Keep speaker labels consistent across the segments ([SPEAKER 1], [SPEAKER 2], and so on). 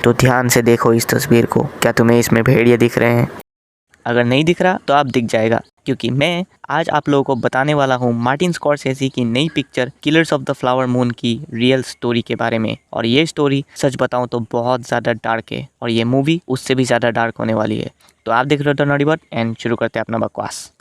[SPEAKER 1] तो ध्यान से देखो इस तस्वीर को, क्या तुम्हें इसमें भेड़िए दिख रहे हैं? अगर नहीं दिख रहा तो आप दिख जाएगा, क्योंकि मैं आज आप लोगों को बताने वाला हूँ मार्टिन स्कॉर्सेज़ी की नई picture killers of the flower moon की रियल स्टोरी के बारे में। और ये स्टोरी सच बताऊँ तो बहुत ज़्यादा डार्क है, और ये मूवी उससे भी ज़्यादा डार्क होने वाली है। तो आप देख रहे हो द नॉटी बॉट एंड शुरू करते हैं अपना बकवास।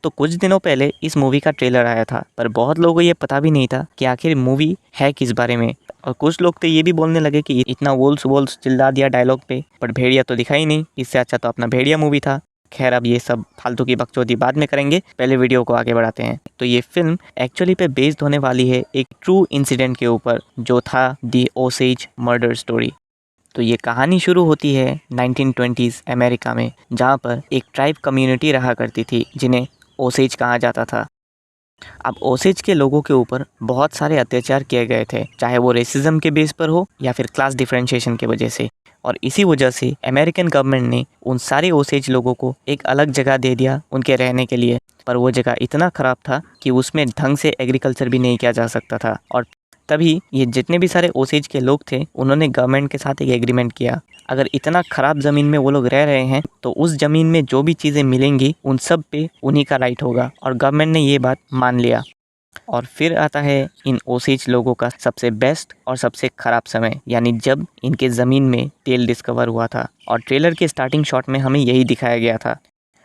[SPEAKER 1] तो कुछ दिनों पहले इस मूवी का ट्रेलर आया था, पर बहुत लोगों को ये पता भी नहीं था कि आखिर मूवी है किस बारे में। और कुछ लोग तो ये भी बोलने लगे कि इतना वोल्स वोल्स चिल्ला दिया डायलॉग पे, पर भेड़िया तो दिखा ही नहीं, इससे अच्छा तो अपना भेड़िया मूवी था। खैर, अब ये सब फालतू की बकचोदी बाद में करेंगे, पहले वीडियो को आगे बढ़ाते हैं। तो ये फिल्म एक्चुअली पे बेस्ड होने वाली है एक ट्रू इंसिडेंट के ऊपर, जो था दी ओसेज मर्डर स्टोरी। तो ये कहानी शुरू होती है 1920s अमेरिका में, जहाँ पर एक ट्राइब कम्युनिटी रहा करती थी जिन्हें ओसेज कहा जाता था। अब ओसेज के लोगों के ऊपर बहुत सारे अत्याचार किए गए थे, चाहे वो रेसिज्म के बेस पर हो या फिर क्लास डिफरेंशिएशन की वजह से। और इसी वजह से अमेरिकन गवर्नमेंट ने उन सारे ओसेज लोगों को एक अलग जगह दे दिया उनके रहने के लिए। पर वो जगह इतना ख़राब था कि उसमें ढंग से एग्रीकल्चर भी नहीं किया जा सकता था। और तभी ये जितने भी सारे ओसेज के लोग थे, उन्होंने गवर्नमेंट के साथ एक एग्रीमेंट किया, अगर इतना ख़राब ज़मीन में वो लोग रह रहे हैं तो उस ज़मीन में जो भी चीज़ें मिलेंगी उन सब पे उन्हीं का राइट होगा। और गवर्नमेंट ने ये बात मान लिया। और फिर आता है इन ओसेज लोगों का सबसे बेस्ट और सबसे ख़राब समय, यानी जब इनके ज़मीन में तेल डिस्कवर हुआ था। और ट्रेलर के स्टार्टिंग शॉट में हमें यही दिखाया गया था।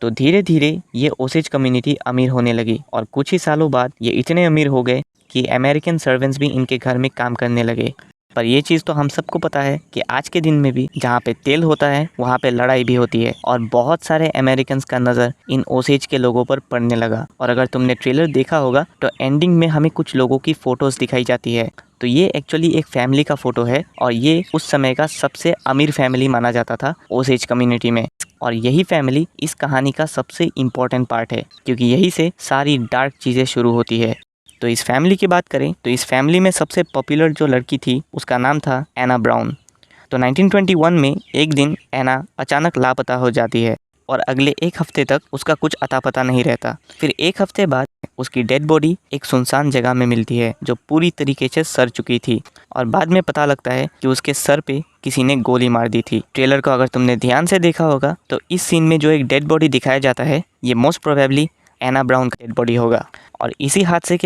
[SPEAKER 1] तो धीरे धीरे ये ओसेज कम्युनिटी अमीर होने लगी, और कुछ ही सालों बाद ये इतने अमीर हो गए कि अमेरिकन सर्वेंट्स भी इनके घर में काम करने लगे। पर ये चीज़ तो हम सबको पता है कि आज के दिन में भी जहाँ पे तेल होता है वहाँ पे लड़ाई भी होती है, और बहुत सारे अमेरिकन्स का नज़र इन ओसेज के लोगों पर पड़ने लगा। और अगर तुमने ट्रेलर देखा होगा तो एंडिंग में हमें कुछ लोगों की फ़ोटोज़ दिखाई जाती है। तो ये एक्चुअली एक फैमिली का फ़ोटो है, और ये उस समय का सबसे अमीर फैमिली माना जाता था ओसेज कम्युनिटी में। और यही फैमिली इस कहानी का सबसे इम्पॉर्टेंट पार्ट है, क्योंकि यही से सारी डार्क चीज़ें शुरू होती है। तो इस फैमिली की बात करें तो इस फैमिली में सबसे पॉपुलर जो लड़की थी उसका नाम था एना ब्राउन। तो 1921 में एक दिन एना अचानक लापता हो जाती है, और अगले एक हफ्ते तक उसका कुछ अता पता नहीं रहता। फिर एक हफ्ते बाद उसकी डेड बॉडी एक सुनसान जगह में मिलती है जो पूरी तरीके से सड़ चुकी थी। और बाद में पता लगता है कि उसके सर पे किसी ने गोली मार दी थी। ट्रेलर को अगर तुमने ध्यान से देखा होगा तो इस सीन में जो एक डेड बॉडी दिखाया जाता है, ये मोस्ट प्रोबेबली एना ब्राउन का डेड बॉडी होगा। और इसी हादसे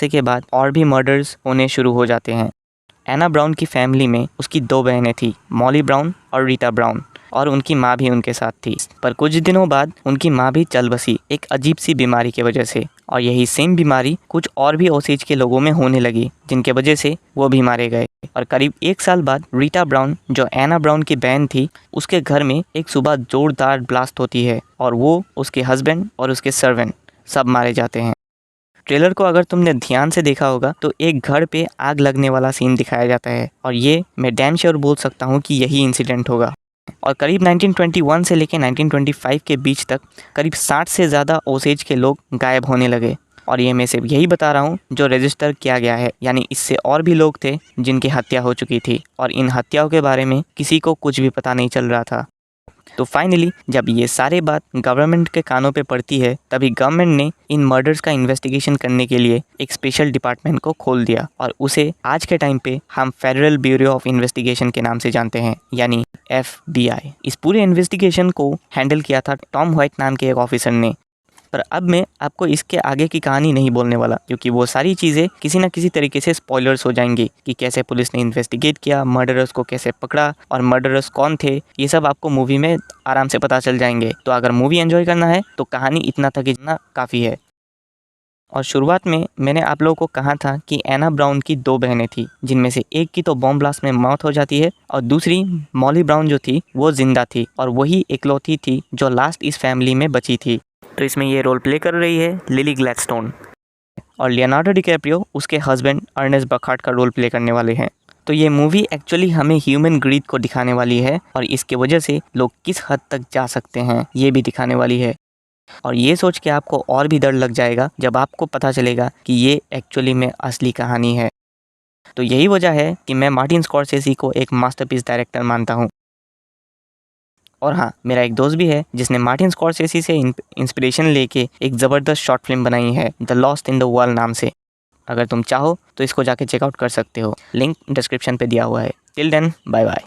[SPEAKER 1] के बाद और भी मर्डर्स होने शुरू हो जाते हैं। एना ब्राउन की फैमिली में उसकी दो बहनें थी, मॉली ब्राउन और रीटा ब्राउन, और उनकी माँ भी उनके साथ थी। पर कुछ दिनों बाद उनकी माँ भी चल बसी एक अजीब सी बीमारी की वजह से, और यही सेम बीमारी कुछ और भी ओसेज के लोगों में होने लगी, जिनके वजह से वो भी मारे गए। और करीब एक साल बाद रीटा ब्राउन, जो एना ब्राउन की बहन थी, उसके घर में एक सुबह जोरदार ब्लास्ट होती है, और वो, उसके हस्बैंड और उसके सर्वेंट सब मारे जाते हैं। ट्रेलर को अगर तुमने ध्यान से देखा होगा तो एक घर पे आग लगने वाला सीन दिखाया जाता है, और ये मैं डैम श्योर बोल सकता हूँ कि यही इंसिडेंट होगा। और करीब 1921 से लेकर 1925 के बीच तक करीब 60 से ज़्यादा ओसेज के लोग गायब होने लगे। और ये मैं सिर्फ यही बता रहा हूँ जो रजिस्टर किया गया है, यानी इससे और भी लोग थे जिनकी हत्या हो चुकी थी, और इन हत्याओं के बारे में किसी को कुछ भी पता नहीं चल रहा था। तो फाइनली जब ये सारे बात गवर्नमेंट के कानों पे पड़ती है, तभी गवर्नमेंट ने इन मर्डर्स का इन्वेस्टिगेशन करने के लिए एक स्पेशल डिपार्टमेंट को खोल दिया, और उसे आज के टाइम पे हम फेडरल ब्यूरो ऑफ इन्वेस्टिगेशन के नाम से जानते हैं, यानी FBI। इस पूरे इन्वेस्टिगेशन को हैंडल किया था टॉम व्हाइट नाम के एक ऑफिसर ने। पर अब मैं आपको इसके आगे की कहानी नहीं बोलने वाला, क्योंकि वो सारी चीज़ें किसी न किसी तरीके से स्पॉयलर्स हो जाएंगी कि कैसे पुलिस ने इन्वेस्टिगेट किया, मर्डरर्स को कैसे पकड़ा, और मर्डरर्स कौन थे। ये सब आपको मूवी में आराम से पता चल जाएंगे। तो अगर मूवी एंजॉय करना है तो कहानी इतना तक इतना काफ़ी है। और शुरुआत में मैंने आप लोगों को कहा था कि एना ब्राउन की दो बहनें थी, जिनमें से एक की तो बॉम्ब ब्लास्ट में मौत हो जाती है, और दूसरी मॉली ब्राउन जो थी वो जिंदा थी, और वही इकलौती थी जो लास्ट इस फैमिली में बची थी। तो इसमें ये रोल प्ले कर रही है लिली ग्लैडस्टोन, और लियोनार्डो डिकैप्रियो उसके हस्बैंड अर्नेस्ट बखार्ट का रोल प्ले करने वाले हैं। तो ये मूवी एक्चुअली हमें ह्यूमन ग्रीड को दिखाने वाली है, और इसके वजह से लोग किस हद तक जा सकते हैं ये भी दिखाने वाली है। और ये सोच के आपको और भी डर लग जाएगा जब आपको पता चलेगा कि ये एक्चुअली में असली कहानी है। तो यही वजह है कि मैं मार्टिन स्कॉर्सेज़ी को एक मास्टरपीस डायरेक्टर मानता हूँ। और हाँ, मेरा एक दोस्त भी है जिसने मार्टिन स्कॉर्सेज़ी से इंस्पिरेशन लेके एक ज़बरदस्त शॉर्ट फिल्म बनाई है the lost in the world नाम से। अगर तुम चाहो तो इसको जाके चेकआउट कर सकते हो, लिंक डिस्क्रिप्शन पे दिया हुआ है। Till then, bye bye.